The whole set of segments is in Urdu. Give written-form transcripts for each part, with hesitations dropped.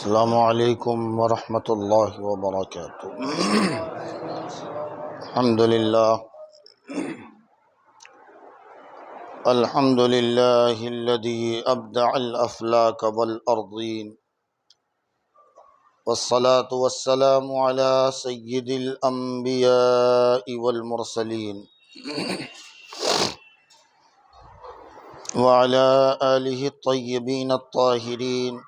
السلام علیکم ورحمۃ اللہ وبرکاتہ۔ الحمد للہ الذی ابدع الافلاک والارضین، والصلاة والسلام علی سید الانبیاء والمرسلین، وعلی آلہ الطیبین الطاہرین،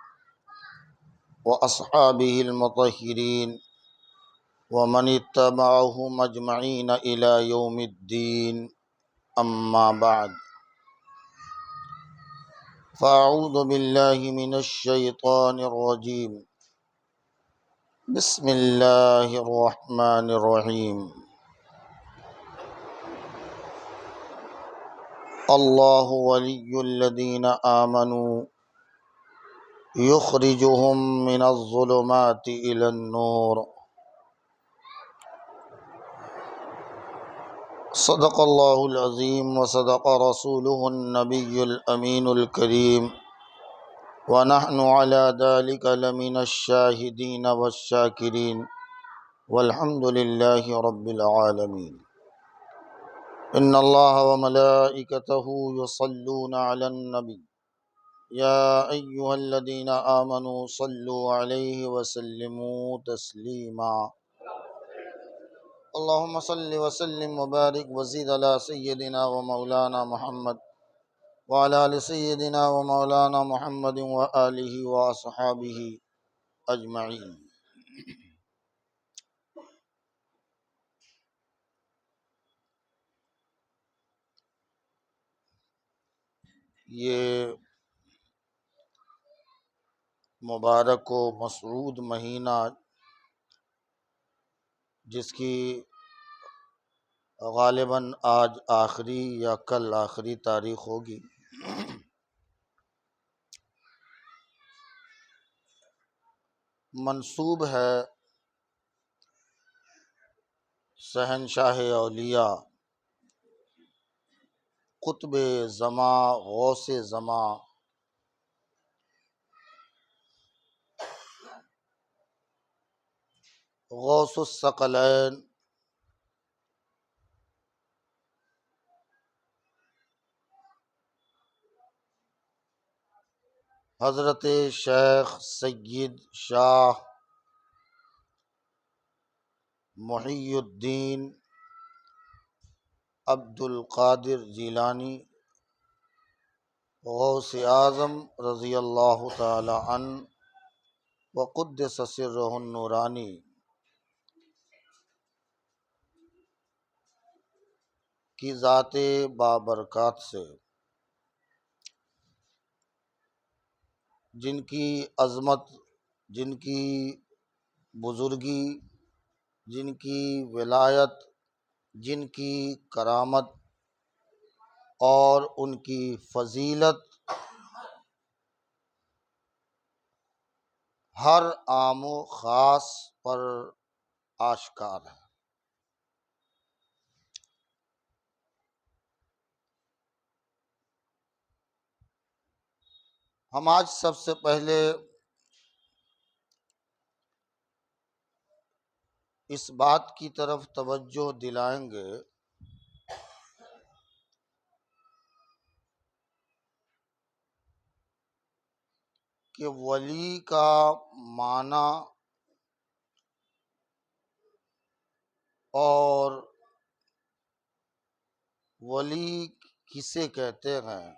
واصحابہ المطہرین، ومن اتبعهم اجمعین الی یوم الدین، اما بعد، فاعوذ باللہ من الشیطان الرجیم، بسم اللہ الرحمن الرحیم۔ اللہ ولی الذین آمنوا یخرجهم من الظلمات الی النور۔ صدق اللہ العظیم وصدق رسولہ النبی الامین الکریم، ونحن علی ذلک لمن الشاہدین والشاکرین، والحمد للہ رب العالمین۔ ان اللہ وملائکتہ یصلون علی النبی، یا ایہا الذین آمنوا صلوا علیہ وسلموا تسلیما۔ اللہم صل وسلم وبارک وزد علی سیدنا ومولانا محمد وعلی آل سیدنا ومولانا محمد وآلہ واصحابہ اجمعین۔ یہ مبارک و مسعود مہینہ، جس کی غالباً آج آخری یا کل آخری تاریخ ہوگی، منسوب ہے شہنشاہ اولیاء، قطب زماں، غوث زماں، غوث الثقلین، حضرت شیخ سید شاہ محی الدین عبد القادر جیلانی غوث اعظم رضی اللہ تعالی عنہ وقدس سرہ النورانی کی ذات بابرکات سے، جن کی عظمت، جن کی بزرگی، جن کی ولایت، جن کی کرامت اور ان کی فضیلت ہر عام و خاص پر آشکار ہے۔ ہم آج سب سے پہلے اس بات کی طرف توجہ دلائیں گے کہ ولی کا معنی اور ولی کسے کہتے ہیں،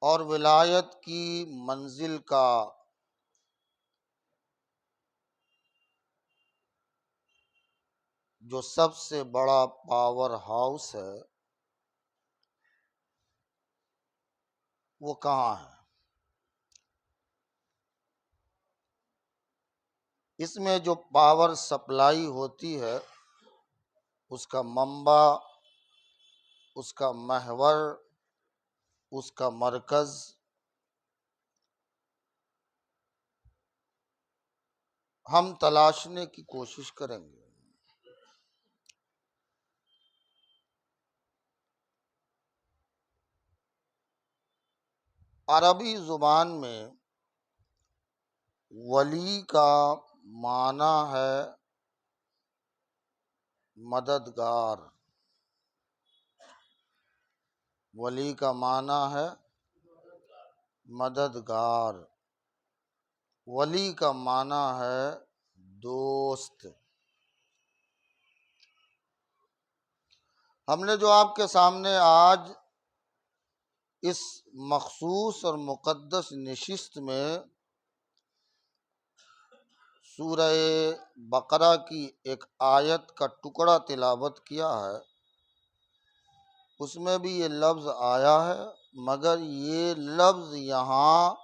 اور ولایت کی منزل کا جو سب سے بڑا پاور ہاؤس ہے وہ کہاں ہے۔ اس میں جو پاور سپلائی ہوتی ہے، اس کا منبع، اس کا محور، اس کا مرکز ہم تلاشنے کی کوشش کریں گے۔ عربی زبان میں ولی کا معنی ہے مددگار. ولی کا معنی ہے مددگار. ولی کا معنی ہے دوست. ہم نے جو آپ کے سامنے آج اس مخصوص اور مقدس نشست میں سورہ بقرہ کی ایک آیت کا ٹکڑا تلاوت کیا ہے، اس میں بھی یہ لفظ آیا ہے، مگر یہ لفظ یہاں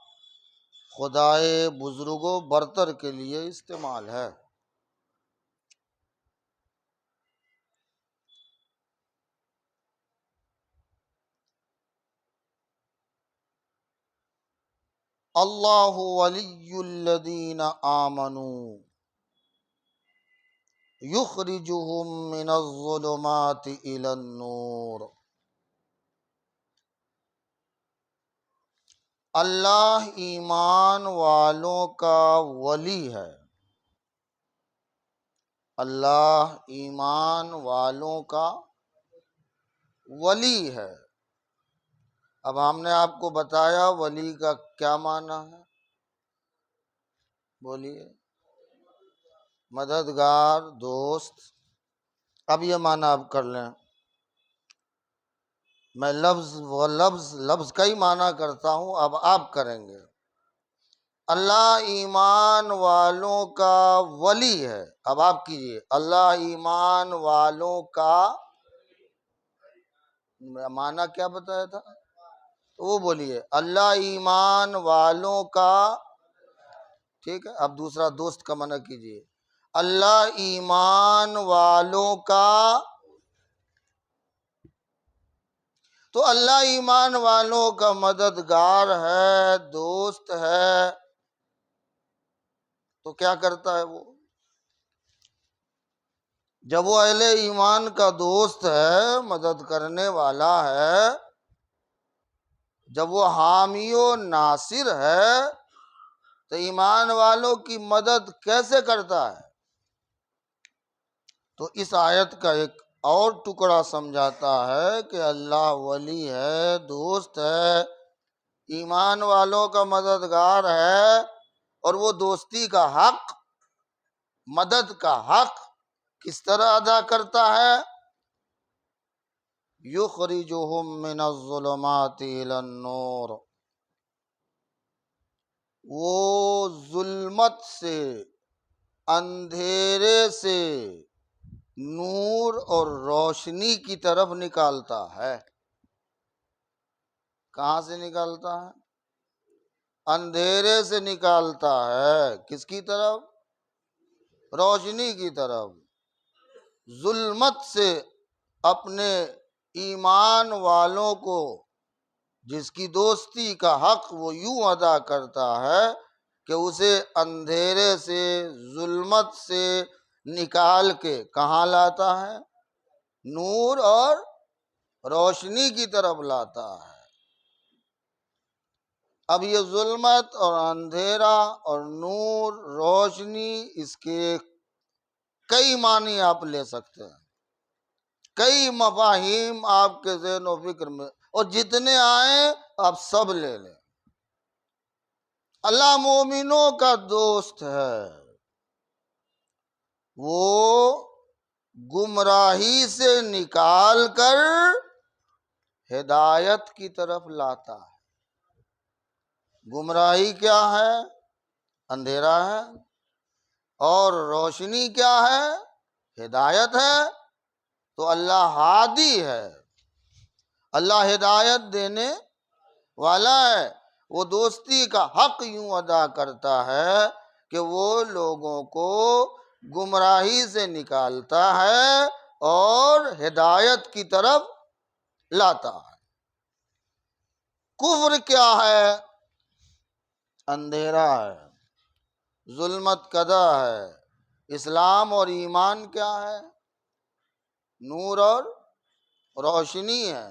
خدائے بزرگ و برتر کے لیے استعمال ہے. اللہ ولی الذین آمنوا یخرجہم من الظلمات الی النور. اللہ ایمان والوں کا ولی ہے. اللہ ایمان والوں کا ولی ہے. اب ہم نے آپ کو بتایا ولی کا کیا معنی ہے، بولیے. مددگار، دوست. اب یہ معنی آپ کر لیں. میں لفظ کا ہی معنی کرتا ہوں، اب آپ کریں گے. اللہ ایمان والوں کا ولی ہے. اب آپ کیجئے. اللہ ایمان والوں کا معنی کیا بتایا تھا، تو وہ بولیے. اللہ ایمان والوں کا، ٹھیک ہے. اب دوسرا دوست کا معنی کیجئے. اللہ ایمان والوں کا، تو اللہ ایمان والوں کا مددگار ہے، دوست ہے. تو کیا کرتا ہے وہ؟ جب وہ اہل ایمان کا دوست ہے، مدد کرنے والا ہے، جب وہ حامی و ناصر ہے، تو ایمان والوں کی مدد کیسے کرتا ہے؟ تو اس آیت کا ایک اور ٹکڑا سمجھاتا ہے کہ اللہ ولی ہے، دوست ہے، ایمان والوں کا مددگار ہے، اور وہ دوستی کا حق، مدد کا حق کس طرح ادا کرتا ہے؟ یخرجہم من الظلمات الی النور. وہ ظلمت سے، اندھیرے سے نور اور روشنی کی طرف نکالتا ہے. کہاں سے نکالتا ہے؟ اندھیرے سے نکالتا ہے. کس کی طرف؟ روشنی کی طرف. ظلمت سے اپنے ایمان والوں کو، جس کی دوستی کا حق وہ یوں ادا کرتا ہے کہ اسے اندھیرے سے، ظلمت سے نکال کے کہاں لاتا ہے؟ نور اور روشنی کی طرف لاتا ہے. اب یہ ظلمت اور اندھیرا اور نور، روشنی، اس کے کئی معنی آپ لے سکتے ہیں، کئی مفاہیم آپ کے ذہن و فکر میں، اور جتنے آئیں آپ سب لے لیں. اللہ مومنوں کا دوست ہے. وہ گمراہی سے نکال کر ہدایت کی طرف لاتا ہے. گمراہی کیا ہے؟ اندھیرا ہے. اور روشنی کیا ہے؟ ہدایت ہے. تو اللہ ہادی ہے، اللہ ہدایت دینے والا ہے. وہ دوستی کا حق یوں ادا کرتا ہے کہ وہ لوگوں کو گمراہی سے نکالتا ہے اور ہدایت کی طرف لاتا ہے. کفر کیا ہے؟ اندھیرا ہے، ظلمت کدا ہے. اسلام اور ایمان کیا ہے؟ نور اور روشنی ہے.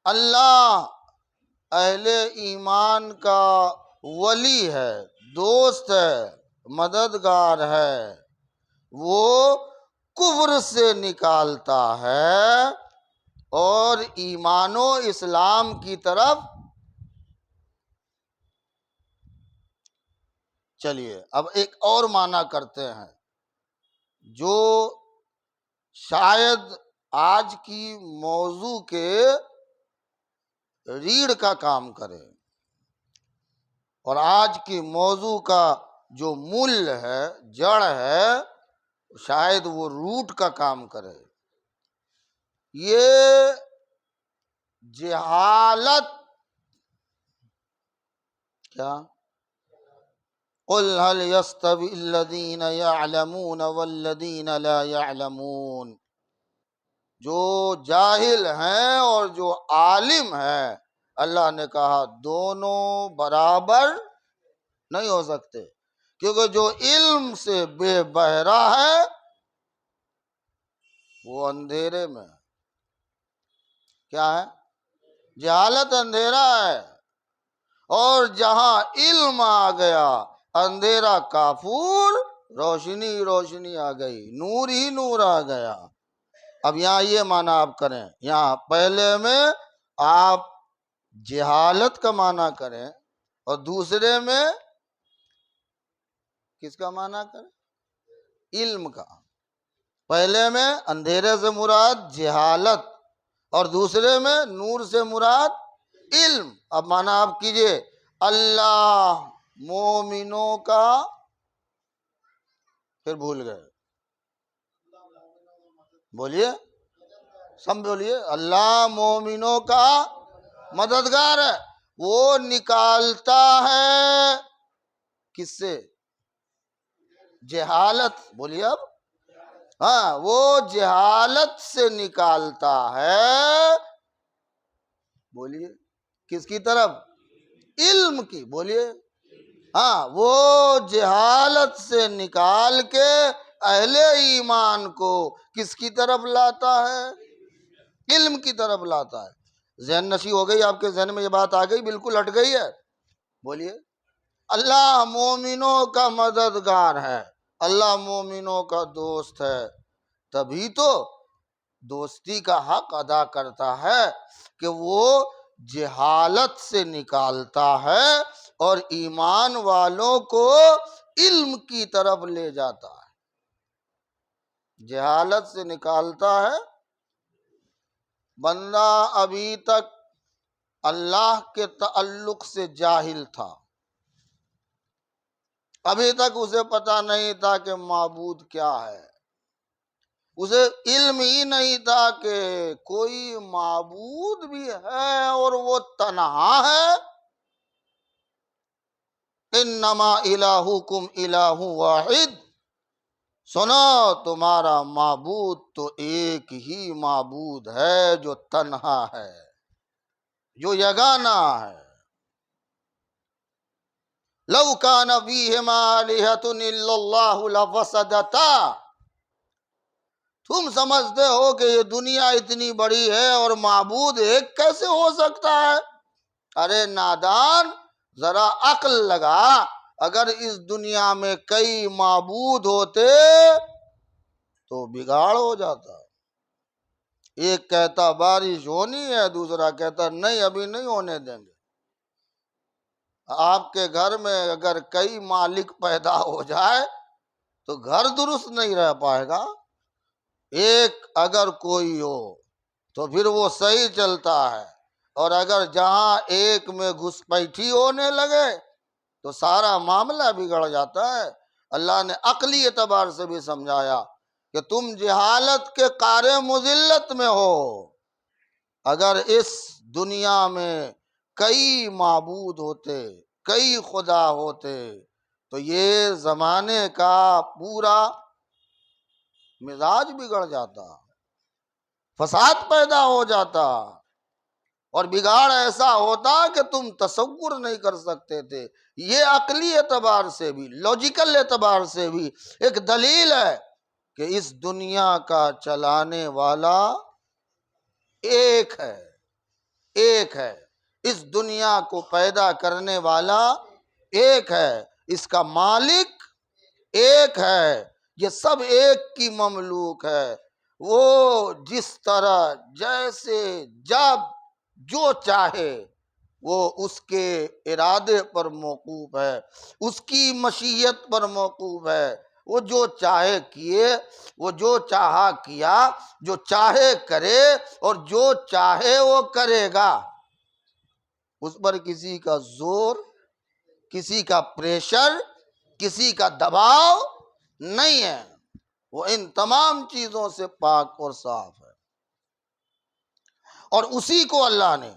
اللہ اہل ایمان کا ولی ہے، دوست ہے، مددگار ہے، وہ کفر سے نکالتا ہے اور ایمان و اسلام کی طرف. چلیے اب ایک اور معنی کرتے ہیں جو شاید آج کی موضوع کے ریڑھ کا کام کرے اور آج کی موضوع کا جو مول ہے، جڑ ہے، شاید وہ روٹ کا کام کرے. یہ جہالت کیا؟ قل هل يستوي الذين يعلمون والذين لا يعلمون. جو جاہل ہیں اور جو عالم ہیں، اللہ نے کہا دونوں برابر نہیں ہو سکتے، کیونکہ جو علم سے بے بہرا ہے وہ اندھیرے میں ہے. کیا ہے؟ جہالت اندھیرا ہے، اور جہاں علم آ گیا اندھیرا کافور، روشنی روشنی آ گئی، نور ہی نور آ گیا. اب یہاں یہ معنی آپ کریں، یہاں پہلے میں آپ جہالت کا معنی کریں اور دوسرے میں کس کا معنی کریں؟ علم کا. پہلے میں اندھیرے سے مراد جہالت اور دوسرے میں نور سے مراد علم. اب معنی آپ کیجئے، اللہ مومنوں کا، پھر بھول گئے، بولیے، سب بولیے. اللہ مومنوں کا مددگار ہے، وہ نکالتا ہے کس سے؟ جہالت. بولیے اب. ہاں، وہ جہالت سے نکالتا ہے. بولیے کس کی طرف؟ علم کی. بولیے. ہاں، وہ جہالت سے نکال کے اہل ایمان کو کس کی طرف لاتا ہے؟ علم کی طرف لاتا ہے. ذہن نشی ہو گئی، آپ کے ذہن میں یہ بات آ گئی، بالکل ہٹ گئی ہے. بولیے. اللہ مومنوں کا مددگار ہے، اللہ مومنوں کا دوست ہے. تبھی تو دوستی کا حق ادا کرتا ہے کہ وہ جہالت سے نکالتا ہے اور ایمان والوں کو علم کی طرف لے جاتا ہے. جہالت سے نکالتا ہے. بندہ ابھی تک اللہ کے تعلق سے جاہل تھا، ابھی تک اسے پتہ نہیں تھا کہ معبود کیا ہے، اسے علم ہی نہیں تھا کہ کوئی معبود بھی ہے اور وہ تنہا ہے. انما الہکم الہ واحد. سنو، تمہارا معبود تو ایک ہی معبود ہے جو تنہا ہے، جو یگانہ ہے. لو کان فیہما آلہۃ الا اللہ لفسدتا. تم سمجھتے ہو کہ یہ دنیا اتنی بڑی ہے اور معبود ایک کیسے ہو سکتا ہے؟ ارے نادان، ذرا عقل لگا. اگر اس دنیا میں کئی معبود ہوتے تو بگاڑ ہو جاتا. ایک کہتا بارش ہونی ہے، دوسرا کہتا نہیں ابھی نہیں ہونے دیں گے. آپ کے گھر میں اگر کئی مالک پیدا ہو جائے تو گھر درست نہیں رہ پائے گا. ایک اگر کوئی ہو تو پھر وہ صحیح چلتا ہے، اور اگر جہاں ایک میں گھسپیٹھی ہونے لگے تو سارا معاملہ بگڑ جاتا ہے. اللہ نے عقلی اعتبار سے بھی سمجھایا کہ تم جہالت کے قعر مذلت میں ہو. اگر اس دنیا میں کئی معبود ہوتے، کئی خدا ہوتے تو یہ زمانے کا پورا مزاج بگڑ جاتا، فساد پیدا ہو جاتا، اور بگاڑ ایسا ہوتا کہ تم تصور نہیں کر سکتے تھے. یہ عقلی اعتبار سے بھی، لاجیکل اعتبار سے بھی ایک دلیل ہے کہ اس دنیا کا چلانے والا ایک ہے، ایک ہے. اس دنیا کو پیدا کرنے والا ایک ہے، اس کا مالک ایک ہے، یہ سب ایک کی مملوک ہے۔ وہ جس طرح جیسے جب جو چاہے وہ اس کے ارادے پر موقوف ہے، اس کی مشیت پر موقوف ہے۔ وہ جو چاہے کیے، وہ جو چاہا کیا، جو چاہے کرے اور جو چاہے وہ کرے گا۔ اس پر کسی کا زور، کسی کا پریشر، کسی کا دباؤ نہیں ہے۔ وہ ان تمام چیزوں سے پاک اور صاف ہے۔ اور اسی کو اللہ نے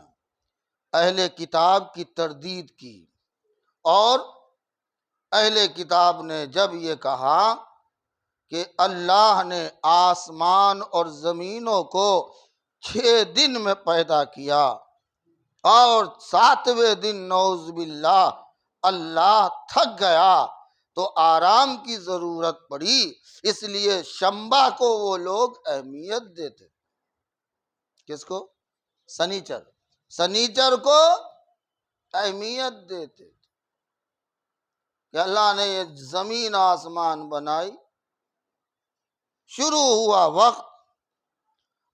اہل کتاب کی تردید کی، اور اہل کتاب نے جب یہ کہا کہ اللہ نے آسمان اور زمینوں کو 6 دن میں پیدا کیا اور 7ویں دن نعوذ باللہ اللہ تھک گیا تو آرام کی ضرورت پڑی، اس لیے شنبہ کو وہ لوگ اہمیت دیتے۔ کس کو؟ سنیچر کو اہمیت دیتے کہ اللہ نے یہ زمین آسمان بنائی، شروع ہوا وقت،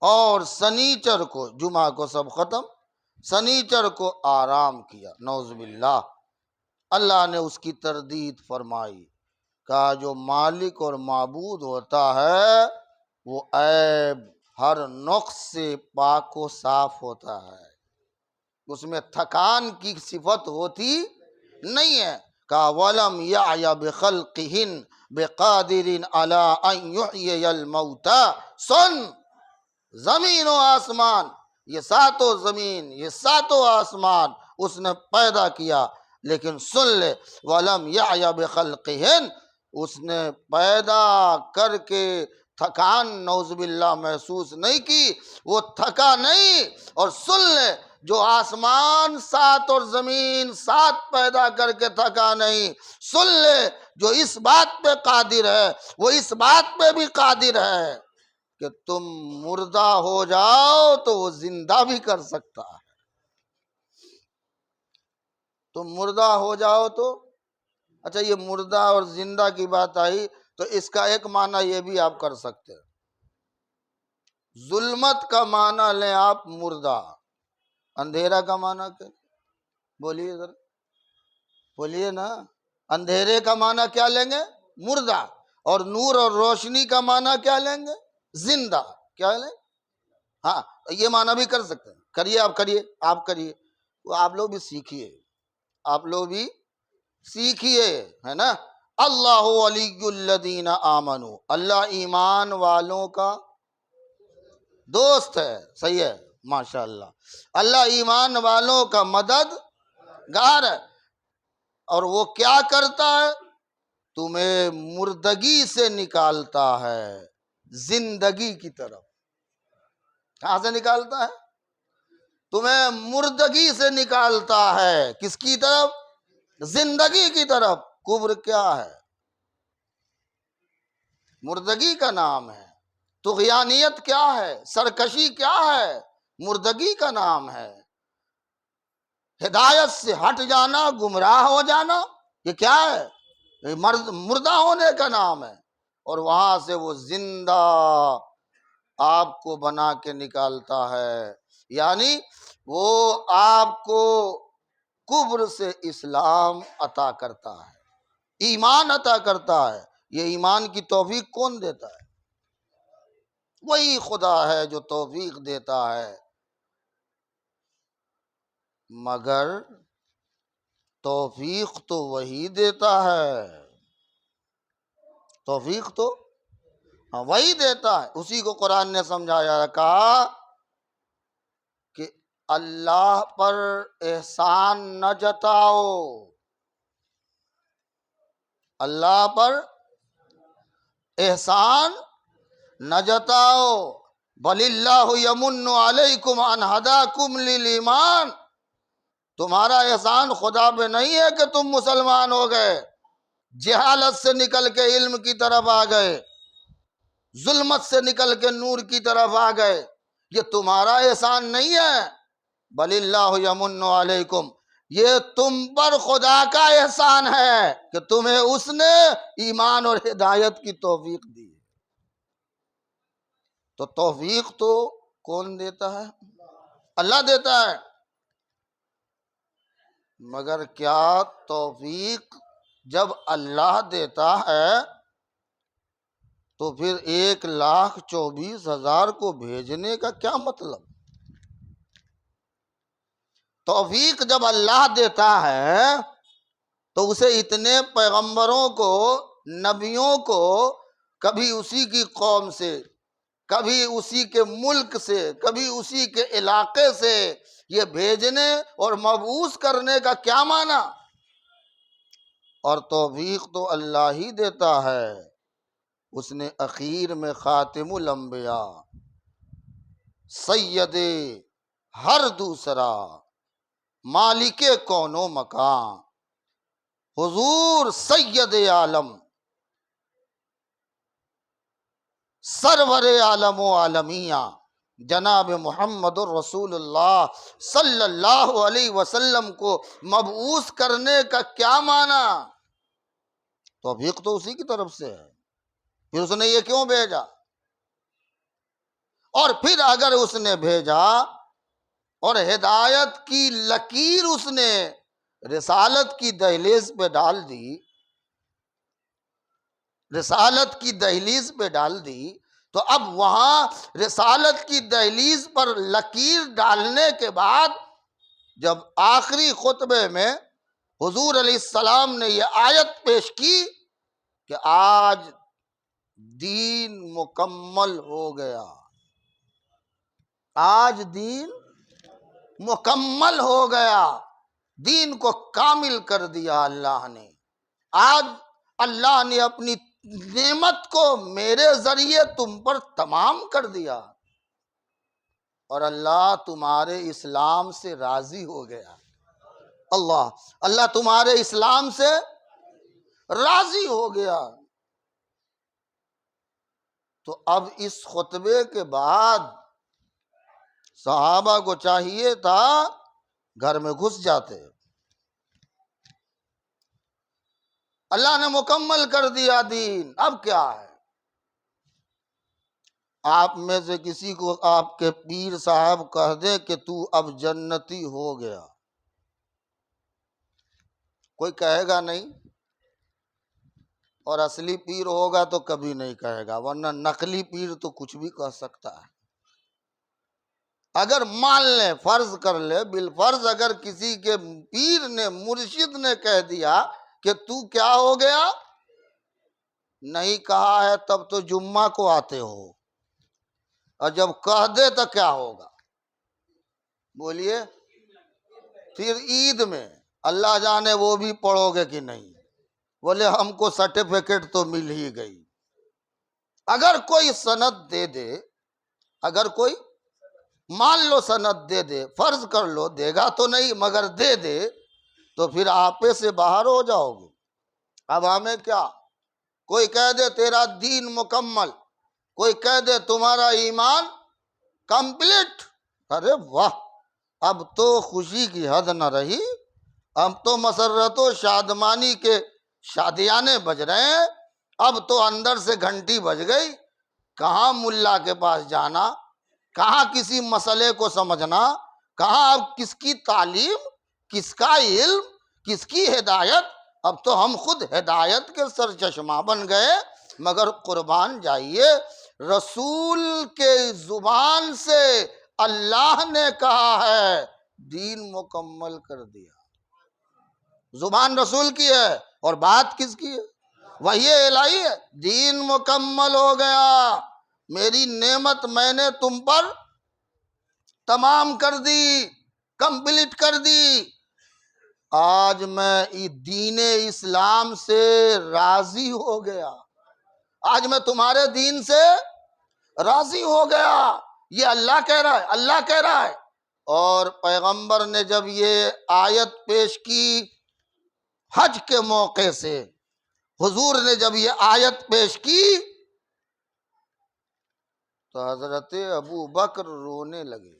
اور سنیچر کو، جمعہ کو سب ختم، سنیچر کو آرام کیا۔ نعوذ باللہ، اللہ نے اس کی تردید فرمائی، کہا جو مالک اور معبود ہوتا ہے وہ عیب، ہر نقص سے پاک و صاف ہوتا ہے، اس میں تھکان کی صفت ہوتی نہیں ہے۔ کہا وَلَمْ يَعْيَ بِخَلْقِهِنْ بِقَادِرٍ عَلَىٰ أَنْ يُحْيِيَ الْمَوْتَىٰ۔ سن، زمین و آسمان، یہ ساتوں زمین، یہ ساتوں آسمان اس نے پیدا کیا، لیکن سن لے وَلَمْ يَعْيَ بِخَلْقِهِنْ، اس نے پیدا کر کے تھکان نعوذ باللہ محسوس نہیں کی، وہ تھکا نہیں۔ اور سن لے جو آسمان 7 اور زمین 7 پیدا کر کے تھکا نہیں، سن لے جو اس بات پہ قادر ہے وہ اس بات پہ بھی قادر ہے کہ تم مردہ ہو جاؤ تو وہ زندہ بھی کر سکتا ہے۔ تم مردہ ہو جاؤ تو، اچھا یہ مردہ اور زندہ کی بات آئی تو اس کا ایک معنی یہ بھی آپ کر سکتے ہیں، ظلمت کا معنی لیں آپ مردہ، اندھیرا کا معنی کیا؟ بولیے ذرا، بولیے نا، اندھیرے کا معنی کیا لیں گے؟ مردہ، اور نور اور روشنی کا معنی کیا لیں گے؟ زندہ۔ کیا لیں؟ ہاں یہ معنی بھی کر سکتے ہیں، کریے آپ، کریے آپ، کریے، وہ آپ لوگ بھی سیکھیے، آپ لوگ بھی سیکھیے، ہے نا۔ اللہ ولی الذین آمنوا، اللہ ایمان والوں کا دوست ہے، صحیح ہے، ماشاءاللہ، اللہ ایمان والوں کا مددگار ہے۔ اور وہ کیا کرتا ہے؟ تمہیں مردگی سے نکالتا ہے زندگی کی طرف۔ کہاں سے نکالتا ہے؟ تمہیں مردگی سے نکالتا ہے، کس کی طرف؟ زندگی کی طرف۔ کفر کیا ہے؟ مردگی کا نام ہے۔ طغیانیت کیا ہے؟ سرکشی کیا ہے؟ مردگی کا نام ہے۔ ہدایت سے ہٹ جانا، گمراہ ہو جانا، یہ کیا ہے؟ یہ مردہ ہونے کا نام ہے۔ اور وہاں سے وہ زندہ آپ کو بنا کے نکالتا ہے، یعنی وہ آپ کو کفر سے اسلام عطا کرتا ہے، ایمان عطا کرتا ہے۔ یہ ایمان کی توفیق کون دیتا ہے؟ وہی خدا ہے جو توفیق دیتا ہے، مگر توفیق تو وہی دیتا ہے، توفیق تو وہی دیتا ہے۔ اسی کو قرآن نے سمجھایا، کہا کہ اللہ پر احسان نہ جتاؤ، اللہ پر احسان نہ جتاؤ، بل اللہ یمن علیکم ان ہداکم للایمان، تمہارا احسان خدا پہ نہیں ہے کہ تم مسلمان ہو گئے، جہالت سے نکل کے علم کی طرف آ گئے، ظلمت سے نکل کے نور کی طرف آ گئے، یہ تمہارا احسان نہیں ہے، بل اللہ یمن علیکم، یہ تم پر خدا کا احسان ہے کہ تمہیں اس نے ایمان اور ہدایت کی توفیق دی۔ تو توفیق تو کون دیتا ہے؟ اللہ دیتا ہے۔ مگر کیا توفیق جب اللہ دیتا ہے تو پھر 1,24,000 کو بھیجنے کا کیا مطلب؟ توفیق جب اللہ دیتا ہے تو اسے اتنے پیغمبروں کو، نبیوں کو، کبھی اسی کی قوم سے، کبھی اسی کے ملک سے، کبھی اسی کے علاقے سے یہ بھیجنے اور مبعوث کرنے کا کیا معنی؟ اور توفیق تو اللہ ہی دیتا ہے۔ اس نے اخیر میں خاتم الانبیاء، سید ہر دوسرا، مالک کون و مکان، حضور سید عالم، سرور عالم و عالمیہ، جناب محمد الرسول اللہ صلی اللہ علیہ وسلم کو مبعوث کرنے کا کیا معنی؟ توفیق تو اسی کی طرف سے ہے۔ پھر اس نے یہ کیوں بھیجا؟ اور پھر اگر اس نے بھیجا اور ہدایت کی لکیر اس نے رسالت کی دہلیز پہ ڈال دی، رسالت کی دہلیز پہ ڈال دی، تو اب وہاں رسالت کی دہلیز پر لکیر ڈالنے کے بعد جب آخری خطبے میں حضور علیہ السلام نے یہ آیت پیش کی کہ آج دین مکمل ہو گیا، آج دین مکمل ہو گیا، دین کو کامل کر دیا اللہ نے، آج اللہ نے اپنی نعمت کو میرے ذریعے تم پر تمام کر دیا، اور اللہ تمہارے اسلام سے راضی ہو گیا۔ اللہ تمہارے اسلام سے راضی ہو گیا۔ تو اب اس خطبے کے بعد صحابہ کو چاہیے تھا گھر میں گھس جاتے۔ اللہ نے مکمل کر دیا دین، اب کیا ہے؟ آپ میں سے کسی کو آپ کے پیر صاحب کہہ دے کہ تو اب جنتی ہو گیا، کوئی کہے گا نہیں، اور اصلی پیر ہوگا تو کبھی نہیں کہے گا، ورنہ نقلی پیر تو کچھ بھی کہہ سکتا ہے۔ اگر مان لیں، فرض کر لے، بالفرض اگر کسی کے پیر نے، مرشد نے کہہ دیا کہ تو کیا ہو گیا، نہیں کہا ہے تب تو جمعہ کو آتے ہو، اور جب کہہ دے تو کیا ہوگا؟ بولیے، پھر عید میں اللہ جانے وہ بھی پڑھو گے کہ نہیں؟ بولے ہم کو سرٹیفکیٹ تو مل ہی گئی۔ اگر کوئی سند دے دے، اگر کوئی مان لو سند دے دے، فرض کر لو دے گا تو نہیں مگر دے دے، تو پھر آپے سے باہر ہو جاؤ گے۔ اب ہمیں کیا؟ کوئی کہہ دے تیرا دین مکمل، کوئی کہہ دے تمہارا ایمان کمپلیٹ، ارے واہ، اب تو خوشی کی حد نہ رہی، اب تو مسرت و شادمانی کے شادیانے بج رہے ہیں، اب تو اندر سے گھنٹی بج گئی، کہاں ملا کے پاس جانا، کہاں کسی مسئلے کو سمجھنا، کہاں اب کس کی تعلیم، کس کا علم، کس کی ہدایت، اب تو ہم خود ہدایت کے سرچشمہ بن گئے۔ مگر قربان جائیے، رسول کے زبان سے اللہ نے کہا ہے دین مکمل کر دیا، زبان رسول کی ہے اور بات کس کی ہے؟ وحی الہی ہے، دین مکمل ہو گیا، میری نعمت میں نے تم پر تمام کر دی، کمپلیٹ کر دی، آج میں دین اسلام سے راضی ہو گیا، آج میں تمہارے دین سے راضی ہو گیا، یہ اللہ کہہ رہا ہے، اللہ کہہ رہا ہے۔ اور پیغمبر نے جب یہ آیت پیش کی حج کے موقع سے، حضور نے جب یہ آیت پیش کی تو حضرت ابو بکر رونے لگے،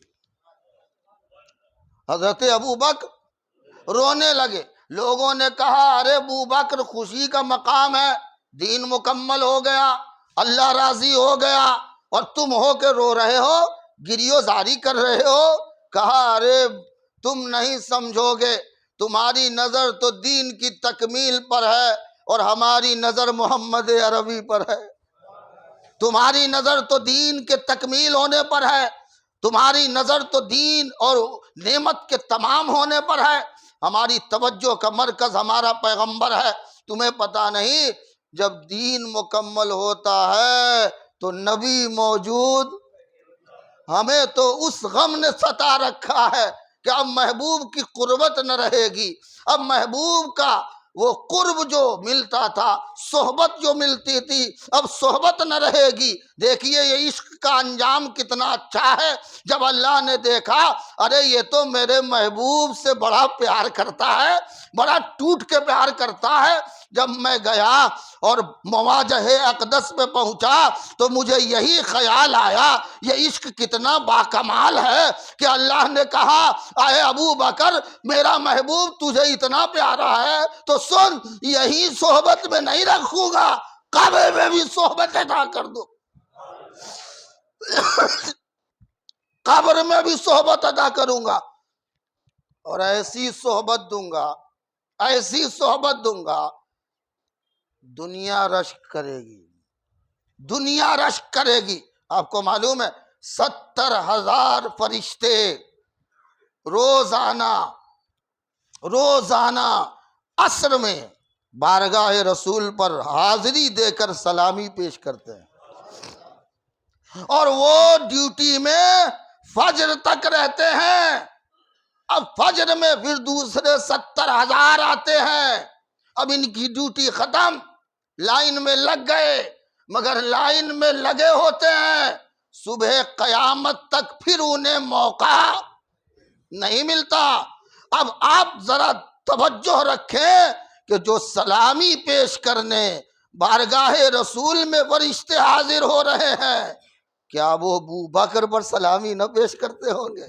حضرت ابو بکر رونے لگے. لوگوں نے کہا ارے ابو بکر خوشی کا مقام ہے، دین مکمل ہو گیا، اللہ راضی ہو گیا، اور تم ہو کے رو رہے ہو، گریو زاری کر رہے ہو. کہا ارے تم نہیں سمجھو گے، تمہاری نظر تو دین کی تکمیل پر ہے اور ہماری نظر محمد عربی پر ہے. تمہاری نظر تو دین کے تکمیل ہونے پر ہے، تمہاری نظر تو دین اور نعمت کے تمام ہونے پر ہے، ہماری توجہ کا مرکز ہمارا پیغمبر ہے. تمہیں پتہ نہیں جب دین مکمل ہوتا ہے تو نبی موجود، ہمیں تو اس غم نے ستا رکھا ہے کہ اب محبوب کی قربت نہ رہے گی، اب محبوب کا وہ قرب جو ملتا تھا، صحبت جو ملتی تھی، اب صحبت نہ رہے گی. دیکھیے یہ عشق کا انجام کتنا اچھا ہے. جب اللہ نے دیکھا ارے یہ تو میرے محبوب سے بڑا پیار کرتا ہے، بڑا ٹوٹ کے پیار کرتا ہے. جب میں گیا اور مواجہ اقدس پہ پہنچا تو مجھے یہی خیال آیا یہ عشق کتنا باکمال ہے کہ اللہ نے کہا اے ابو بکر میرا محبوب تجھے اتنا پیارا ہے تو سن، یہی صحبت میں نہیں رکھوں گا، کعبے میں بھی صحبت ادا کر دو، قبر میں بھی صحبت ادا کروں گا، اور ایسی صحبت دوں گا، ایسی صحبت دوں گا دنیا رشک کرے گی، دنیا رشک کرے گی. آپ کو معلوم ہے 70,000 فرشتے روزانہ عصر میں بارگاہ رسول پر حاضری دے کر سلامی پیش کرتے ہیں، اور وہ ڈیوٹی میں فجر تک رہتے ہیں. اب فجر میں پھر دوسرے 70,000 آتے ہیں، اب ان کی ڈیوٹی ختم، لائن میں لگ گئے، مگر لائن میں لگے ہوتے ہیں صبح قیامت تک پھر انہیں موقع نہیں ملتا. اب آپ ذرا توجہ رکھیں کہ جو سلامی پیش کرنے بارگاہ رسول میں فرشتے حاضر ہو رہے ہیں، کیا وہ ابو بکر پر سلامی نہ پیش کرتے ہوں گے؟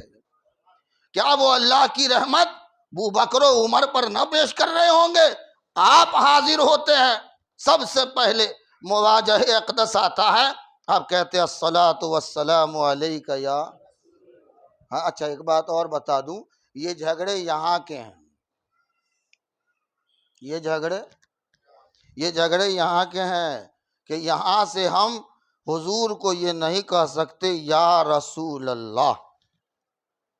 کیا وہ اللہ کی رحمت ابو بکر و عمر پر نہ پیش کر رہے ہوں گے؟ آپ حاضر ہوتے ہیں، سب سے پہلے مواجہ اقدس آتا ہے، آپ کہتے ہیں الصلاۃ والسلام علیک یا. ہاں اچھا ایک بات اور بتا دوں، یہ جھگڑے یہاں کے ہیں، یہ جھگڑے یہاں کے ہیں کہ یہاں سے ہم حضور کو یہ نہیں کہہ سکتے یا رسول اللہ.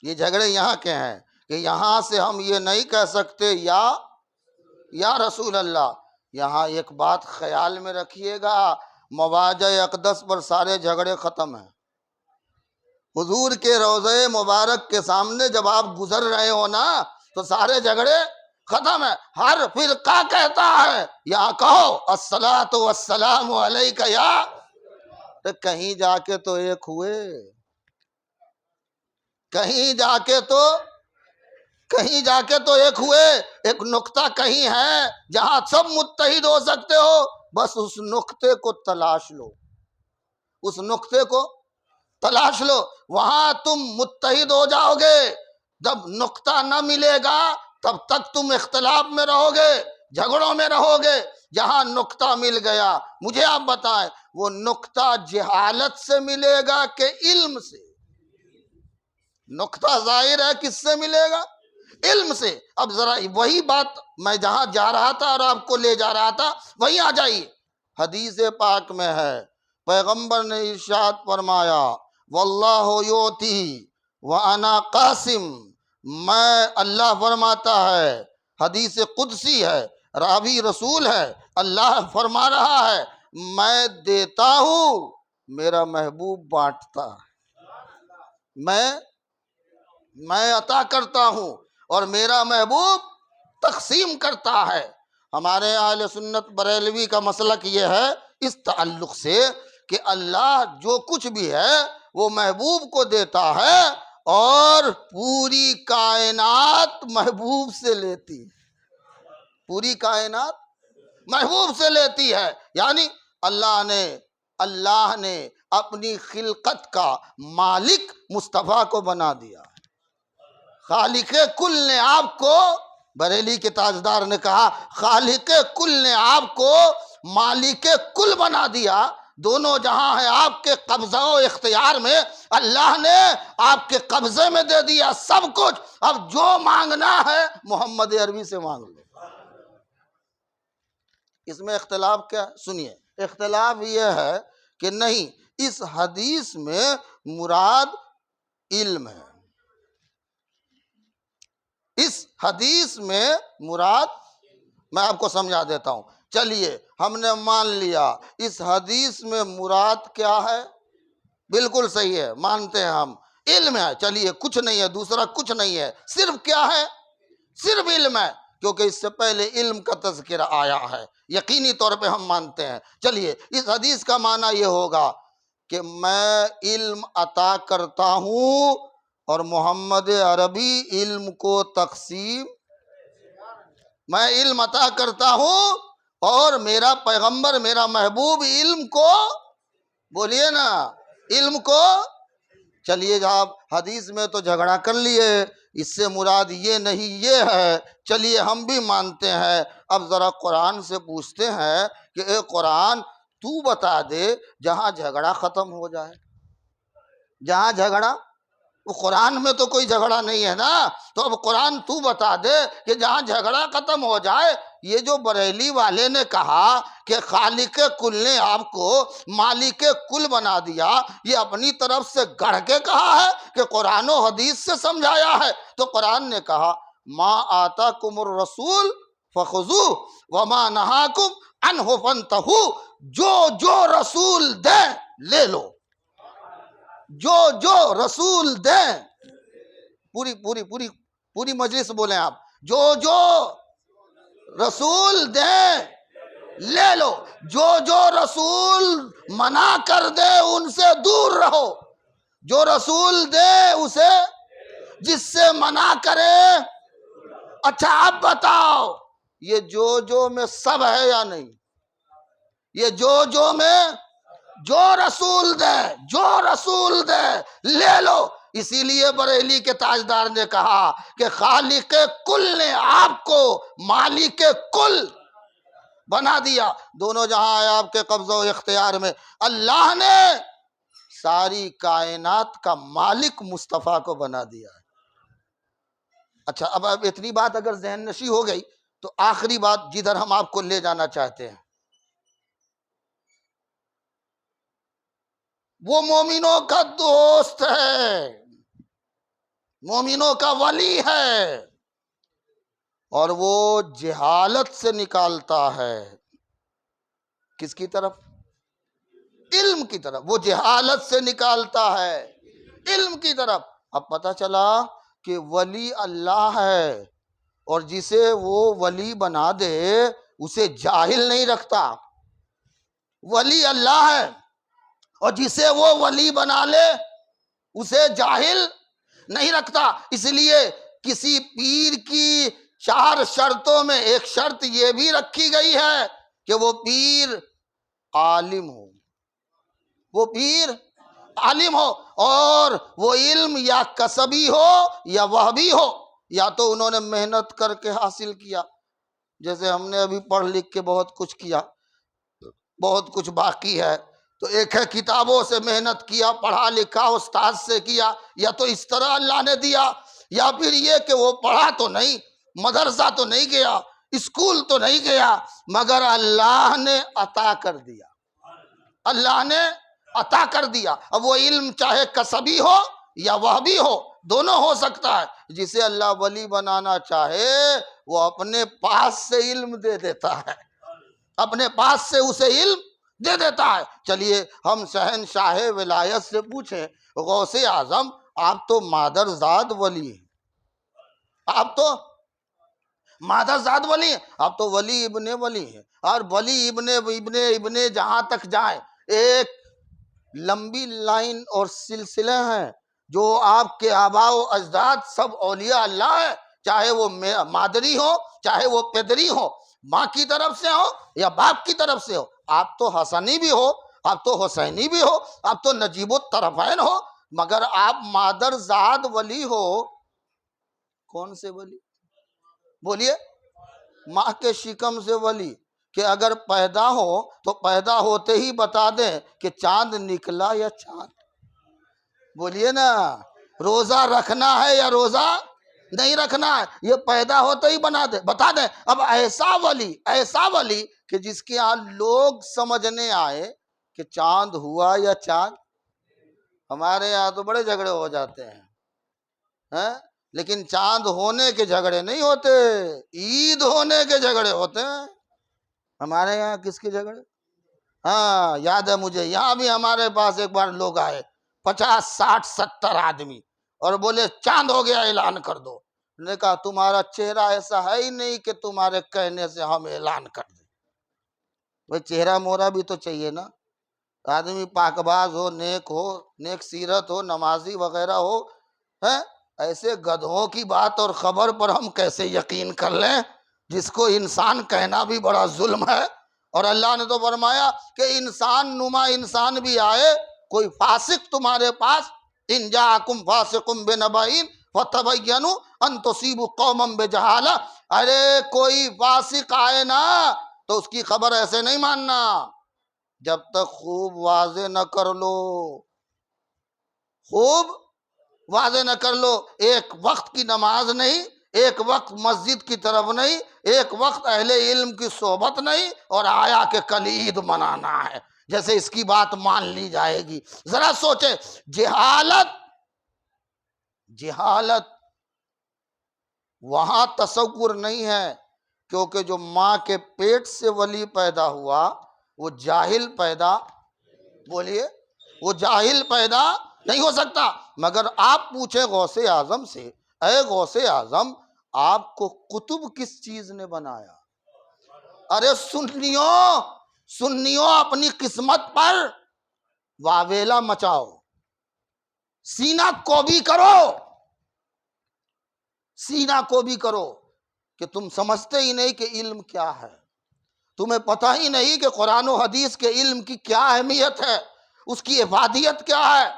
یہ جھگڑے یہاں کے ہیں کہ یہاں سے ہم یہ نہیں کہہ سکتے یا رسول اللہ. یہاں ایک بات خیال میں رکھیے گا، مواجہ اقدس پر سارے جھگڑے ختم ہیں. حضور کے روضہ مبارک کے سامنے جب آپ گزر رہے ہو نا تو سارے جھگڑے ختم ہیں. ہر فرقہ کہتا ہے یا کہو الصلاۃ والسلام علیک یا. کہیں جا کے تو ایک ہوئے، کہیں جا کے تو ایک ہوئے. ایک نقطہ کہیں ہے جہاں سب متحد ہو سکتے ہو، بس اس نقطے کو تلاش لو، اس نقطے کو تلاش لو، وہاں تم متحد ہو جاؤ گے. جب نقطہ نہ ملے گا تب تک تم اختلاف میں رہو گے، جھگڑوں میں رہو گے. جہاں نقطہ مل گیا، مجھے آپ بتائیں وہ نقطہ جہالت سے ملے گا کہ علم سے؟ نقطہ ظاہر ہے کس سے ملے گا؟ علم سے. اب ذرا وہی بات میں جہاں جا رہا تھا اور آپ کو لے جا رہا تھا وہیں آ جائیے. حدیث پاک میں ہے، پیغمبر نے ارشاد فرمایا واللہ یؤتی وانا قاسم. میں، اللہ فرماتا ہے، حدیث قدسی ہے، راوی رسول ہے، اللہ فرما رہا ہے میں دیتا ہوں، میرا محبوب بانٹتا ہے. میں عطا کرتا ہوں اور میرا محبوب تقسیم کرتا ہے. ہمارے اہل سنت بریلوی کا مسلک یہ ہے اس تعلق سے کہ اللہ جو کچھ بھی ہے وہ محبوب کو دیتا ہے اور پوری کائنات محبوب سے لیتی ہے، پوری کائنات محبوب سے لیتی ہے. یعنی اللہ نے اپنی خلقت کا مالک مصطفیٰ کو بنا دیا، خالق کل نے آپ کو، بریلی کے تاجدار نے کہا خالق کل نے آپ کو مالک کل بنا دیا، دونوں جہاں ہیں آپ کے قبضہ و اختیار میں، اللہ نے آپ کے قبضے میں دے دیا سب کچھ، اب جو مانگنا ہے محمد عربی سے مانگ لو۔ اس میں اختلاف کیا ہے؟ سنیے، اختلاف یہ ہے کہ نہیں، اس حدیث میں مراد علم ہے، اس حدیث میں مراد، میں آپ کو سمجھا دیتا ہوں، چلیے ہم نے مان لیا اس حدیث میں مراد کیا ہے، بالکل صحیح ہے، مانتے ہیں ہم، علم ہے، چلیے کچھ نہیں ہے، دوسرا کچھ نہیں ہے، صرف کیا ہے، صرف علم ہے، کیونکہ اس سے پہلے علم کا تذکرہ آیا ہے، یقینی طور پہ ہم مانتے ہیں۔ چلیے اس حدیث کا معنی یہ ہوگا کہ میں علم عطا کرتا ہوں اور محمد عربی علم کو تقسیم، میں علم عطا کرتا ہوں اور میرا پیغمبر میرا محبوب علم کو، بولیے نا، علم کو، چلیے آپ حدیث میں تو جھگڑا کر لیے، اس سے مراد یہ نہیں یہ ہے، چلیے ہم بھی مانتے ہیں، اب ذرا قرآن سے پوچھتے ہیں کہ اے قرآن تو بتا دے جہاں جھگڑا ختم ہو جائے، جہاں جھگڑا، وہ قرآن میں تو کوئی جھگڑا نہیں ہے نا، تو اب قرآن تو بتا دے کہ جہاں جھگڑا ختم ہو جائے۔ یہ جو بریلی والے نے کہا کہ خالق کل نے آپ کو مالک کل بنا دیا، یہ اپنی طرف سے گڑھ کے کہا ہے کہ قرآن و حدیث سے سمجھایا ہے؟ تو قرآن نے کہا ما آتاکم الرسول فخذوہ وما نہاکم عنہ فانتہوا، جو رسول دیں لے لو، جو رسول دیں، پوری مجلس بولیں آپ، جو رسول دیں لے لو، جو رسول منع کر دے ان سے دور رہو، جو رسول دے اسے، جس سے منع کرے۔ اچھا اب بتاؤ یہ جو میں سب ہے یا نہیں؟ یہ جو میں، جو رسول دے لے لو۔ اسی لیے بریلی کے تاجدار نے کہا کہ خالق کل نے آپ کو مالک کل بنا دیا، دونوں جہاں ہے آپ کے قبضہ و اختیار میں، اللہ نے ساری کائنات کا مالک مصطفیٰ کو بنا دیا ہے۔ اچھا اب اتنی بات اگر ذہن نشی ہو گئی تو آخری بات جدھر ہم آپ کو لے جانا چاہتے ہیں، وہ مومنوں کا دوست ہے، مومنوں کا ولی ہے، اور وہ جہالت سے نکالتا ہے، کس کی طرف؟ علم کی طرف، وہ جہالت سے نکالتا ہے علم کی طرف۔ اب پتہ چلا کہ ولی اللہ ہے، اور جسے وہ ولی بنا دے اسے جاہل نہیں رکھتا، ولی اللہ ہے اور جسے وہ ولی بنا لے اسے جاہل نہیں رکھتا۔ اس لیے کسی پیر کی 4 شرطوں میں ایک شرط یہ بھی رکھی گئی ہے کہ وہ پیر عالم ہو، وہ پیر عالم ہو، اور وہ علم یا کسبی ہو یا وہبی ہو، یا تو انہوں نے محنت کر کے حاصل کیا، جیسے ہم نے ابھی پڑھ لکھ کے بہت کچھ کیا، بہت کچھ باقی ہے، تو ایک ہے کتابوں سے محنت کیا، پڑھا لکھا استاد سے کیا، یا تو اس طرح اللہ نے دیا، یا پھر یہ کہ وہ پڑھا تو نہیں، مدرسہ تو نہیں گیا، اسکول تو نہیں گیا، مگر اللہ نے عطا کر دیا، اللہ نے عطا کر دیا۔ اب وہ علم چاہے کسبی ہو یا وہبی ہو، دونوں ہو سکتا ہے۔ جسے اللہ ولی بنانا چاہے وہ اپنے پاس سے علم دے دیتا ہے، اپنے پاس سے اسے علم دے دیتا ہے۔ چلیے ہم شہنشاہ ولایت سے پوچھیں، غوث اعظم آپ تو مادرزاد ولی ہیں، آپ تو مادرزاد ولی ہیں، آپ تو ولی ابن ولی ہیں، اور ولی ابن جہاں تک جائیں ایک لمبی لائن اور سلسلے ہیں، جو آپ کے آباء و اجداد سب اولیاء اللہ ہیں، چاہے وہ مادری ہو چاہے وہ پدری ہو، ماں کی طرف سے ہو یا باپ کی طرف سے ہو۔ آپ تو حسنی بھی ہو، آپ تو حسینی بھی ہو، آپ تو نجیب الطرفین ہو، مگر آپ مادرزاد ولی ہو۔ کون سے ولی؟ بولیے، ماں کے شکم سے ولی، کہ اگر پیدا ہو تو پیدا ہوتے ہی بتا دیں کہ چاند نکلا یا چاند، بولیے نا، روزہ رکھنا ہے یا روزہ نہیں رکھنا ہے، یہ پیدا ہوتے ہی بتا دیں۔ اب ایسا ولی کہ جس کے یہاں لوگ سمجھنے آئے کہ چاند ہوا یا چاند، ہمارے یہاں تو بڑے جھگڑے ہو جاتے ہیں، لیکن چاند ہونے کے جھگڑے نہیں ہوتے، عید ہونے کے جھگڑے ہوتے ہیں۔ ہمارے یہاں کس کے جھگڑے؟ ہاں یاد ہے مجھے، یہاں بھی ہمارے پاس ایک بار لوگ آئے 50 60 70 آدمی، اور بولے چاند ہو گیا اعلان کر دو۔ نے کہا تمہارا چہرہ ایسا ہے ہی نہیں کہ تمہارے کہنے سے ہم اعلان کر دیں، بھئی چہرہ مورا بھی تو چاہیے نا، آدمی پاک باز ہو، نیک سیرت ہو، نمازی وغیرہ ہو، ایسے گدھوں کی بات اور خبر پر ہم کیسے یقین کر لیں، جس کو انسان کہنا بھی بڑا ظلم ہے۔ اور اللہ نے تو فرمایا کہ انسان نما انسان بھی آئے، کوئی فاسق تمہارے پاس، ان جاءکم فاسق بنبأ فتبینوا ان تصیبوا قوما بجہالہ، ارے کوئی فاسق آئے نا تو اس کی خبر ایسے نہیں ماننا، جب تک خوب واضح نہ کر لو، خوب واضح نہ کر لو، ایک وقت کی نماز نہیں، ایک وقت مسجد کی طرف نہیں، ایک وقت اہل علم کی صحبت نہیں، اور آیا کہ کل عید منانا ہے، جیسے اس کی بات مان لی جائے گی۔ ذرا سوچیں، جہالت وہاں تصور نہیں ہے، کیونکہ جو ماں کے پیٹ سے ولی پیدا ہوا وہ جاہل پیدا، بولیے، وہ جاہل پیدا نہیں ہو سکتا۔ مگر آپ پوچھیں غوث اعظم سے، اے غوث اعظم، آپ کو قطب کس چیز نے بنایا؟ ارے سنیوں اپنی قسمت پر واویلا مچاؤ، سینہ کو بھی کرو کہ تم سمجھتے ہی نہیں کہ علم کیا ہے، تمہیں پتہ ہی نہیں کہ قرآن و حدیث کے علم کی کیا اہمیت ہے، اس کی افادیت کیا ہے۔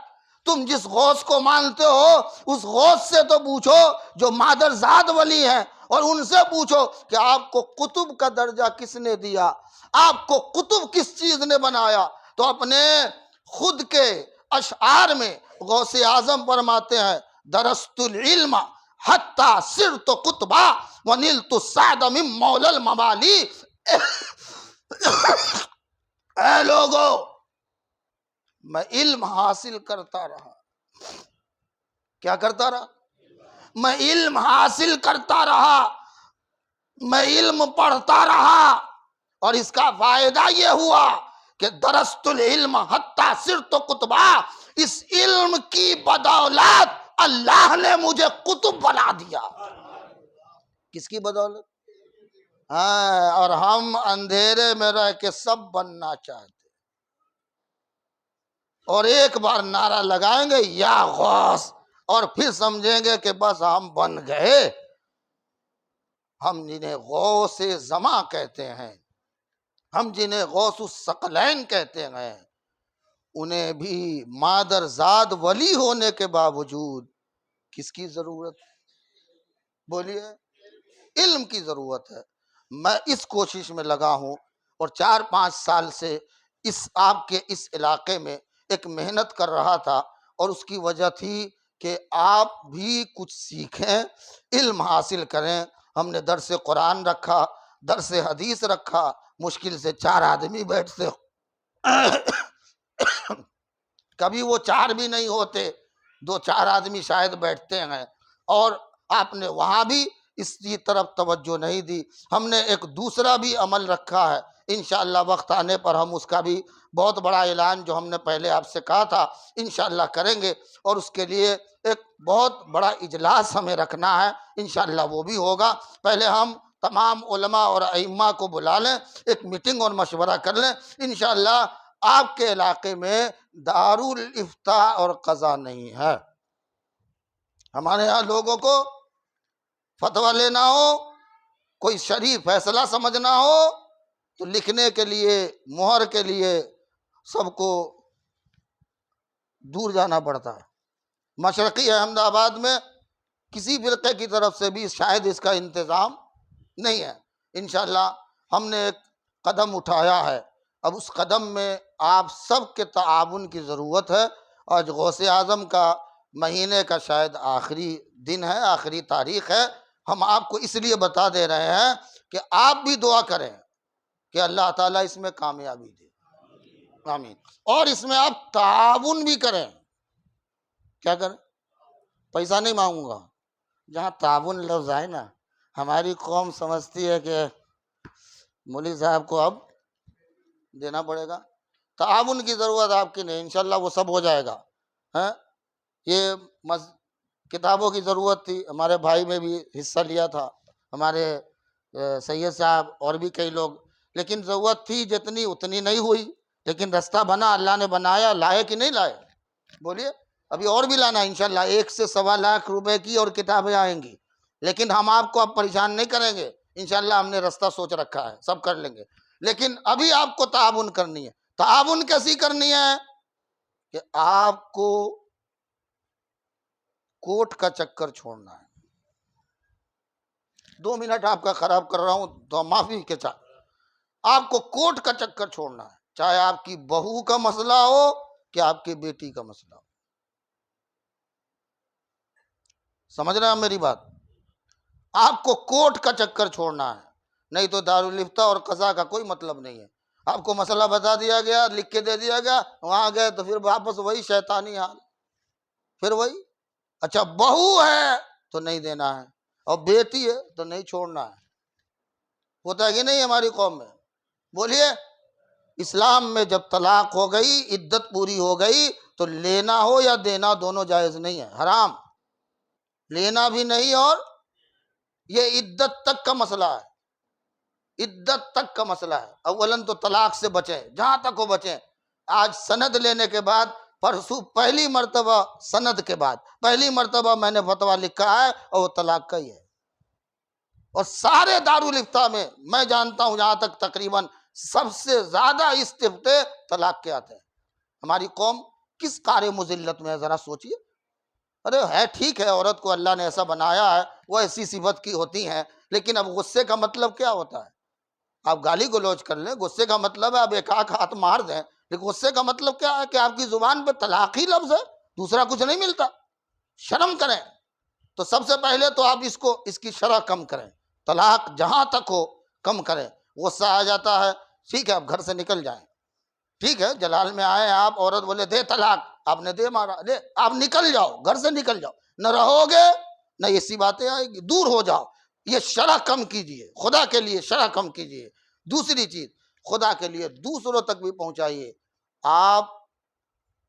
تم جس غوث کو مانتے ہو اس غوث سے تو پوچھو جو مادرزاد ولی ہیں، اور ان سے پوچھو کہ آپ کو قطب کا درجہ کس نے دیا، آپ کو قطب کس چیز نے بنایا۔ تو اپنے خود کے اشعار میں غوث اعظم فرماتے ہیں، درست العلم حتی صرت قطبا ونلت السعد من مولا الموالی، اے لوگو میں علم حاصل کرتا رہا، کیا کرتا رہا؟ میں علم حاصل کرتا رہا، میں علم پڑھتا رہا، اور اس کا فائدہ یہ ہوا کہ درست العلم حتی صرت قطبا، اس علم کی بدولت اللہ نے مجھے قطب بنا دیا۔ کس کی بدولت؟ اور ہم اندھیرے میں رہ کے سب بننا چاہتے، اور ایک بار نعرہ لگائیں گے یا غوث، اور پھر سمجھیں گے کہ بس ہم بن گئے۔ ہم جنہیں غوث زماں کہتے ہیں، ہم جنہیں غوث الثقلین کہتے ہیں، انہیں بھی مادرزاد ولی ہونے کے باوجود کس کی ضرورت؟ بولیے، علم کی ضرورت ہے۔ میں اس کوشش میں لگا ہوں، اور 4-5 سال سے آپ کے اس علاقے میں ایک محنت کر رہا تھا، اور اس کی وجہ تھی کہ آپ بھی کچھ سیکھیں، علم حاصل کریں۔ ہم نے درس قرآن رکھا، درس حدیث رکھا، مشکل سے 4 آدمی بیٹھتے، کبھی وہ 4 بھی نہیں ہوتے، 2-4 آدمی شاید بیٹھتے ہیں، اور آپ نے وہاں بھی اس کی طرف توجہ نہیں دی۔ ہم نے ایک دوسرا بھی عمل رکھا ہے، انشاءاللہ وقت آنے پر ہم اس کا بھی بہت بڑا اعلان جو ہم نے پہلے آپ سے کہا تھا انشاءاللہ کریں گے، اور اس کے لیے ایک بہت بڑا اجلاس ہمیں رکھنا ہے، انشاءاللہ وہ بھی ہوگا۔ پہلے ہم تمام علماء اور ائمہ کو بلا لیں، ایک میٹنگ اور مشورہ کر لیں، انشاءاللہ آپ کے علاقے میں دارالافتاء اور قضا نہیں ہے۔ ہمارے ہاں لوگوں کو فتویٰ لینا ہو، کوئی شرعی فیصلہ سمجھنا ہو تو لکھنے کے لیے، مہر کے لیے سب کو دور جانا پڑتا ہے۔ مشرقی احمد آباد میں کسی فرقے کی طرف سے بھی شاید اس کا انتظام نہیں ہے۔ انشاءاللہ ہم نے ایک قدم اٹھایا ہے، اب اس قدم میں آپ سب کے تعاون کی ضرورت ہے۔ آج غوث اعظم کا مہینے کا شاید آخری دن ہے، آخری تاریخ ہے۔ ہم آپ کو اس لیے بتا دے رہے ہیں کہ آپ بھی دعا کریں کہ اللہ تعالیٰ اس میں کامیابی دے، آمین۔ اور اس میں آپ تعاون بھی کریں۔ کیا کریں؟ پیسہ نہیں مانگوں گا۔ جہاں تعاون لفظ آئے نا، ہماری قوم سمجھتی ہے کہ مولوی صاحب کو اب دینا پڑے گا۔ تعاون کی ضرورت آپ کی نہیں، انشاءاللہ وہ سب ہو جائے گا۔ یہ کتابوں کی ضرورت تھی، ہمارے بھائی میں بھی حصہ لیا تھا، ہمارے سید صاحب اور بھی کئی لوگ، لیکن ضرورت تھی جتنی اتنی نہیں ہوئی، لیکن رستہ بنا، اللہ نے بنایا۔ لائے کہ نہیں لائے؟ بولیے۔ ابھی اور بھی لانا انشاءاللہ، 1 سے 1.25 لاکھ روپے کی اور کتابیں آئیں گی، لیکن ہم آپ کو اب پریشان نہیں کریں گے انشاءاللہ۔ ہم نے رستہ سوچ رکھا ہے، سب کر لیں گے، لیکن ابھی آپ کو تعاون کرنی ہے۔ تعاون کیسی کرنی ہے؟ کہ آپ کو کوٹ کا چکر چھوڑنا ہے۔ 2 منٹ آپ کا خراب کر رہا ہوں تو معافی کے چاہے۔ آپ کو کوٹ کا چکر چھوڑنا ہے، چاہے آپ کی بہو کا مسئلہ ہو کہ آپ کی بیٹی کا مسئلہ ہو۔ سمجھ رہے ہیں میری بات؟ آپ کو کوٹ کا چکر چھوڑنا ہے، نہیں تو دارالفتہ اور قضا کا کوئی مطلب نہیں ہے۔ آپ کو مسئلہ بتا دیا گیا، لکھ کے دے دیا گیا، وہاں گئے تو پھر واپس وہی شیطانی حال، پھر وہی۔ اچھا بہو ہے تو نہیں دینا ہے، اور بیٹی ہے تو نہیں چھوڑنا ہے۔ ہوتا ہے کہ نہیں ہماری قوم میں؟ بولیے۔ اسلام میں جب طلاق ہو گئی، عدت پوری ہو گئی، تو لینا ہو یا دینا دونوں جائز نہیں ہے، حرام۔ لینا بھی نہیں، اور یہ عدت تک کا مسئلہ ہے، عدت تک کا مسئلہ ہے۔ اولاً تو طلاق سے بچیں جہاں تک ہو بچیں۔ آج سند لینے کے بعد، پرسوں پہلی مرتبہ سند کے بعد پہلی مرتبہ میں نے فتویٰ لکھا ہے، اور وہ طلاق کا ہی ہے۔ اور سارے دارالفتہ میں میں جانتا ہوں جہاں تک تقریباً سب سے زیادہ استفتے طلاق کے آتے ہیں۔ ہماری قوم کس قعر مذلت میں ہے، ذرا سوچئے۔ ارے ہے ٹھیک ہے، عورت کو اللہ نے ایسا بنایا ہے، وہ ایسی صفت کی ہوتی ہیں، لیکن اب غصے کا مطلب کیا ہوتا ہے؟ آپ گالی گلوچ کر لیں، غصے کا مطلب ہے آپ ایک آنکھ ہاتھ مار دیں، لیکن غصے کا مطلب کیا ہے؟ کہ آپ کی زبان پہ طلاق ہی لفظ ہے، دوسرا کچھ نہیں ملتا۔ شرم کریں۔ تو سب سے پہلے تو آپ اس کی شرح کم کریں، طلاق جہاں تک ہو کم کریں۔ غصہ آ جاتا ہے، ٹھیک ہے آپ گھر سے نکل جائیں، ٹھیک ہے جلال میں آئے آپ، عورت بولے دے طلاق، آپ نے دے مارا، دے، آپ نکل جاؤ، گھر سے نکل جاؤ، نہ رہو گے نہ ایسی باتیں آئے گی، دور ہو جاؤ۔ یہ شرح کم کیجئے، خدا کے لیے شرح کم کیجئے۔ دوسری چیز، خدا کے لیے دوسروں تک بھی پہنچائیے۔ آپ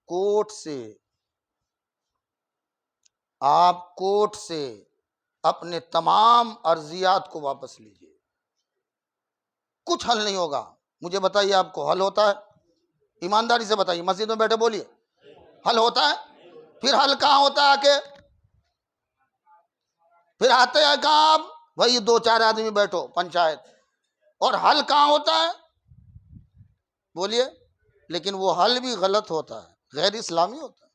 کوٹ سے اپنے تمام عرضیات کو واپس لیجئے۔ کچھ حل نہیں ہوگا۔ مجھے بتائیے آپ کو حل ہوتا ہے؟ ایمانداری سے بتائیے، مسجد میں بیٹھے بولیے، حل ہوتا ہے؟ پھر حل کہاں ہوتا ہے؟ کہ پھر آتے ہیں کہاں آپ؟ وہی 2-4 آدمی بیٹھو پنچایت، اور حل کہاں ہوتا ہے؟ بولیے۔ لیکن وہ حل بھی غلط ہوتا ہے، غیر اسلامی ہوتا ہے۔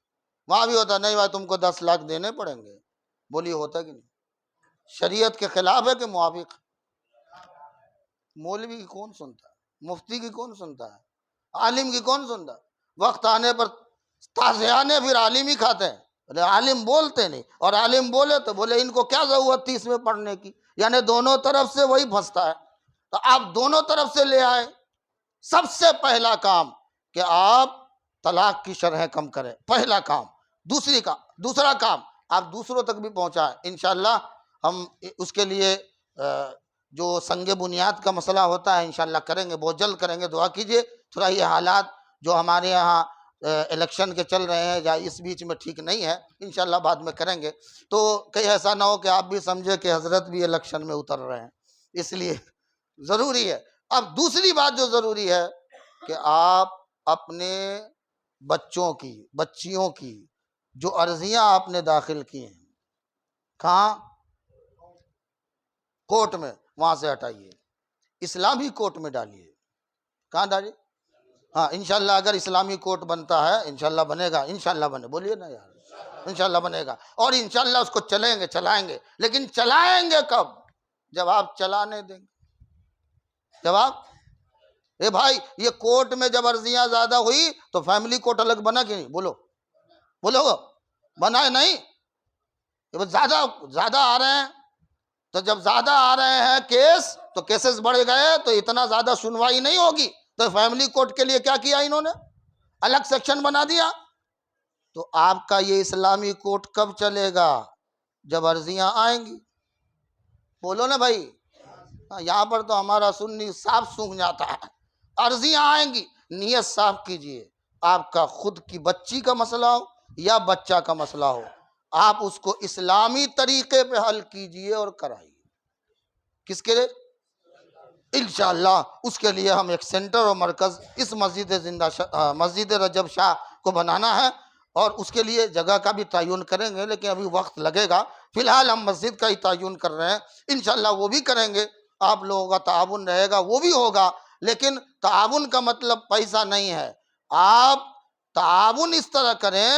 وہاں بھی ہوتا ہے نہیں بھائی تم کو 10 لاکھ دینے پڑیں گے۔ بولیے ہوتا کہ نہیں؟ شریعت کے خلاف ہے کہ موافق؟ مولوی کی کون سنتا ہے؟ مفتی کی کون سنتا ہے؟ عالم کی کون سنتا ہے؟ وقت آنے پر تازیانے پھر عالم ہی کھاتے ہیں، عالم بولتے نہیں، اور عالم بولے تو بولے ان کو کیا ضرورت تھی اس میں پڑھنے کی، یعنی دونوں طرف سے وہی پھنستا ہے۔ تو آپ دونوں طرف سے لے آئے۔ سب سے پہلا کام کہ آپ طلاق کی شرح کم کریں، پہلا کام۔ دوسرا کام آپ دوسروں تک بھی پہنچائیں۔ انشاءاللہ ہم اس کے لیے جو سنگ بنیاد کا مسئلہ ہوتا ہے انشاءاللہ کریں گے، بہت جلد کریں گے، دعا کیجئے۔ تھوڑا یہ حالات جو ہمارے یہاں الیکشن کے چل رہے ہیں یا اس بیچ میں ٹھیک نہیں ہے، انشاءاللہ بعد میں کریں گے۔ تو کہیں ایسا نہ ہو کہ آپ بھی سمجھے کہ حضرت بھی الیکشن میں اتر رہے ہیں، اس لیے ضروری ہے۔ اب دوسری بات جو ضروری ہے کہ آپ اپنے بچیوں کی جو عرضیاں آپ نے داخل کی ہیں، کہاں؟ کورٹ میں، وہاں سے ہٹائیے، اسلامی کورٹ میں ڈالیے۔ کہاں ڈالیے؟ ہاں انشاءاللہ اگر اسلامی کورٹ بنتا ہے، انشاءاللہ بنے گا، انشاءاللہ بنے، بولیے نا یار۔ انشاءاللہ بنے گا، اور انشاءاللہ اس کو چلائیں گے، لیکن چلائیں گے کب؟ جب آپ چلانے دیں گے، جب آپ بھائی یہ کورٹ میں جب عرضیاں زیادہ ہوئی تو فیملی کورٹ الگ بنا کہ نہیں؟ بولو بنا ہے نہیں؟ زیادہ آ رہے ہیں، تو جب زیادہ آ رہے ہیں کیس، تو کیسز بڑھ گئے تو اتنا زیادہ سنوائی نہیں ہوگی، تو فیملی کورٹ کے لیے کیا کیا انہوں نے؟ الگ سیکشن بنا دیا۔ تو آپ کا یہ اسلامی کورٹ کب چلے گا؟ جب عرضیاں آئیں گی۔ بولو نا بھائی، یہاں پر تو ہمارا سنی صاف سوکھ جاتا ہے۔ عرضیاں آئیں گی، نیت صاف کیجئے، آپ کا خود کی بچی کا مسئلہ ہو یا بچہ کا مسئلہ ہو، آپ اس کو اسلامی طریقے پہ حل کیجئے اور کرائیے۔ کس کے لیے؟ انشاءاللہ اس کے لیے ہم ایک سینٹر اور مرکز اس مسجد رجب شاہ کو بنانا ہے، اور اس کے لیے جگہ کا بھی تعین کریں گے، لیکن ابھی وقت لگے گا۔ فی الحال ہم مسجد کا ہی تعین کر رہے ہیں، انشاءاللہ وہ بھی کریں گے، آپ لوگوں کا تعاون رہے گا وہ بھی ہوگا، لیکن تعاون کا مطلب پیسہ نہیں ہے۔ آپ تعاون اس طرح کریں،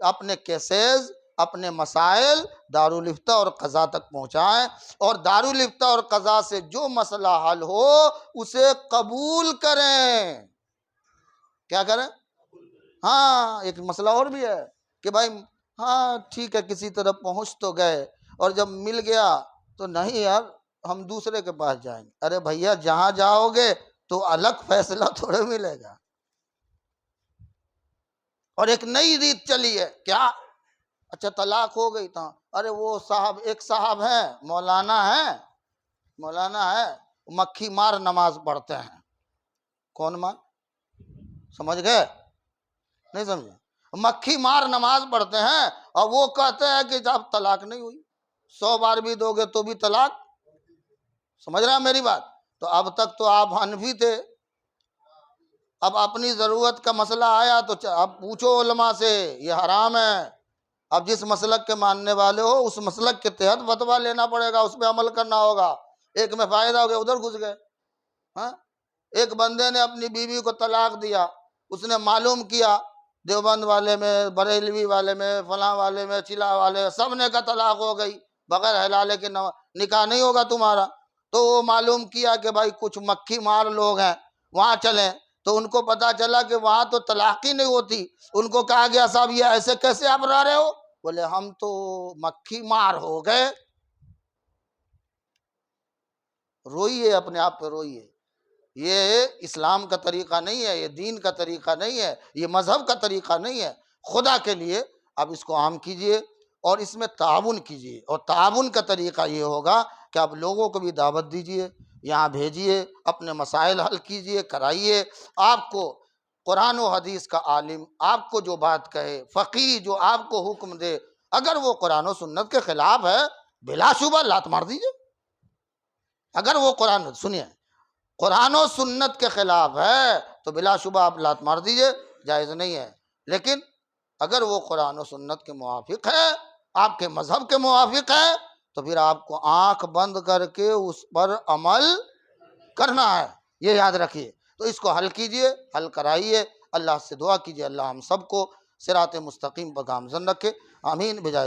اپنے کیسز، اپنے مسائل دارالفتہ اور قضا تک پہنچائیں، اور دارالفتہ اور قضا سے جو مسئلہ حل ہو اسے قبول کریں۔ کیا کریں؟ ہاں، ایک مسئلہ اور بھی ہے کہ بھائی ہاں ٹھیک ہے کسی طرح پہنچ تو گئے، اور جب مل گیا تو نہیں یار ہم دوسرے کے پاس جائیں گے۔ ارے بھیا جہاں جاؤ گے تو الگ فیصلہ تھوڑے ملے گا۔ اور ایک نئی ریت چلی ہے، کیا؟ اچھا طلاق ہو گئی تھا، ارے وہ صاحب ایک صاحب ہیں، مولانا ہے، مکھی مار نماز پڑھتے ہیں۔ کون مار؟ سمجھ گئے؟ نہیں سمجھے؟ مکھی مار نماز پڑھتے ہیں، اور وہ کہتے ہیں کہ جب طلاق نہیں ہوئی، 100 بار بھی دو گے تو بھی طلاق۔ سمجھ رہے ہیں میری بات؟ تو اب تک تو آپ حنفی تھے، اب اپنی ضرورت کا مسئلہ آیا تو اب پوچھو علماء سے، یہ حرام ہے۔ اب جس مسلک کے ماننے والے ہو اس مسلک کے تحت فتویٰ لینا پڑے گا، اس پہ عمل کرنا ہوگا۔ ایک میں فائدہ ہو گیا ادھر گھس گئے۔ ہاں، ایک بندے نے اپنی بیوی کو طلاق دیا، اس نے معلوم کیا دیوبند والے میں، بریلوی والے میں، فلاں والے میں، چلا والے، سب نے کا طلاق ہو گئی، بغیر حلالے کے نکاح نہیں ہوگا تمہارا۔ تو وہ معلوم کیا کہ بھائی کچھ مکھی مار لوگ ہیں، وہاں چلیں، تو ان کو پتا چلا کہ وہاں تو طلاق ہی نہیں ہوتی۔ ان کو کہا گیا صاحب یہ ایسے کیسے آپ رہ رہے ہو؟ بولے ہم تو مکھی مار ہو گئے۔ روئیے، اپنے آپ پہ روئیے، یہ اسلام کا طریقہ نہیں ہے، یہ دین کا طریقہ نہیں ہے، یہ مذہب کا طریقہ نہیں ہے۔ خدا کے لیے آپ اس کو عام کیجئے اور اس میں تعاون کیجئے، اور تعاون کا طریقہ یہ ہوگا کہ آپ لوگوں کو بھی دعوت دیجئے، یہاں بھیجئے، اپنے مسائل حل کیجئے، کرائیے۔ آپ کو قرآن و حدیث کا عالم آپ کو جو بات کہے، فقیہ جو آپ کو حکم دے، اگر وہ قرآن و سنت کے خلاف ہے بلا شبہ لات مار دیجئے۔ اگر وہ قرآن و سنت کے خلاف ہے تو بلا شبہ آپ لات مار دیجئے، جائز نہیں ہے۔ لیکن اگر وہ قرآن و سنت کے موافق ہے، آپ کے مذہب کے موافق ہے، تو پھر آپ کو آنکھ بند کر کے اس پر عمل کرنا ہے، یہ یاد رکھیے۔ تو اس کو حل کیجئے، حل کرائیے، اللہ سے دعا کیجئے اللہ ہم سب کو صراط مستقیم پر گامزن رکھے، آمین بجائے